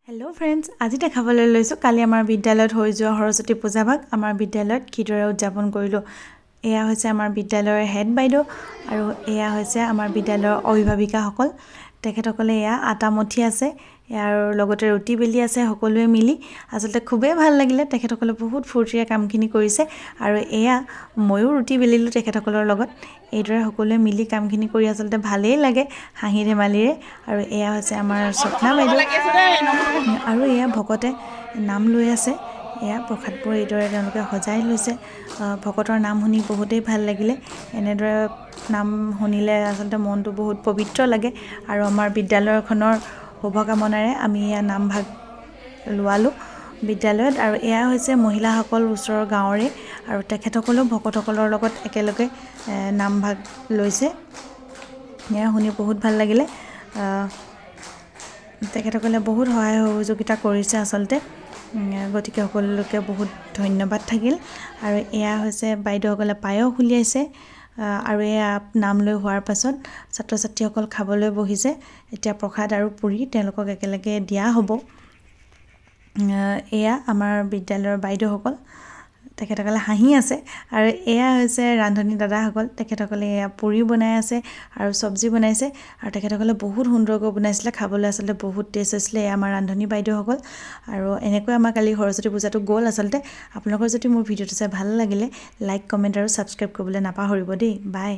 Hello' friends, আজি দেখাবলৈ লৈছোঁ কালি আমাৰ বিদ্যালয়ত হৈ যোৱা সৰস্বতী পূজাভাগ আমাৰ বিদ্যালয়ত কিদৰে উদযাপন কৰিলোঁ। এয়া হৈছে আমাৰ বিদ্যালয়ৰ হেড বাইদেউ আৰু এয়া হৈছে আমাৰ বিদ্যালয়ৰ অভিভাৱিকাসকল। তেখেতসকলে এয়া আটা মঠি আছে আৰু লগতে ৰুটি বেলি আছে সকলোৱে মিলি। আচলতে খুবেই ভাল লাগিলে, তেখেতসকলে বহুত ফূৰ্তিৰে কামখিনি কৰিছে আৰু এয়া ময়ো ৰুটি বেলিলোঁ তেখেতসকলৰ লগত। এইদৰে সকলোৱে মিলি কামখিনি কৰি আচলতে ভালেই লাগে হাঁহি ধেমালিৰে। আৰু এয়া হৈছে আমাৰ স্বপ্না বাইদেউ আৰু এয়া ভকতে নাম লৈ আছে। এয়া প্ৰসাদবোৰ এইদৰে তেওঁলোকে সজাই লৈছে। ভকতৰ নাম শুনি বহুতেই ভাল লাগিলে। এনেদৰে নাম শুনিলে আচলতে মনটো বহুত পবিত্ৰ লাগে আৰু আমাৰ বিদ্যালয়খনৰ শুভকামনাৰে আমি এয়া নামভাগ লোৱালোঁ বিদ্যালয়ত। আৰু এয়া হৈছে মহিলাসকল ওচৰৰ গাঁৱৰে আৰু তেখেতসকলেও ভকতসকলৰ লগত একেলগে নামভাগ লৈছে। এয়া শুনি বহুত ভাল লাগিলে। তেখেতসকলে বহুত সহায় সহযোগিতা কৰিছে আচলতে, গতিকে সকলোকে বহুত ধন্যবাদ থাকিল। আৰু এয়া হৈছে বাইদেউসকলে পায়স উলিয়াইছে আৰু এয়া নাম লৈ হোৱাৰ পাছত ছাত্ৰ ছাত্ৰীসকল খাবলৈ বহিছে। এতিয়া প্ৰসাদ আৰু পুৰি তেওঁলোকক একেলগে দিয়া হ'ব। এয়া আমাৰ বিদ্যালয়ৰ বাইদেউসকল, তেখেতসকলে হাঁহি আছে। আৰু এয়া হৈছে ৰান্ধনী দাদাসকল, তেখেতসকলে এয়া পুৰি বনাই আছে আৰু চব্জি বনাইছে আৰু তেখেতসকলে বহুত সুন্দৰকৈ বনাইছিলে, খাবলৈ আচলতে বহুত টেষ্ট হৈছিলে। এয়া আমাৰ ৰান্ধনী বাইদেউসকল। আৰু এনেকৈ আমাৰ কালি সৰস্বতী পূজাটো গ'ল আচলতে। আপোনালোকৰ যদি মোৰ ভিডিঅ'টো চাই ভাল লাগিলে লাইক, কমেণ্ট আৰু ছাবস্ক্ৰাইব কৰিবলৈ নাপাহৰিব দেই। বাই।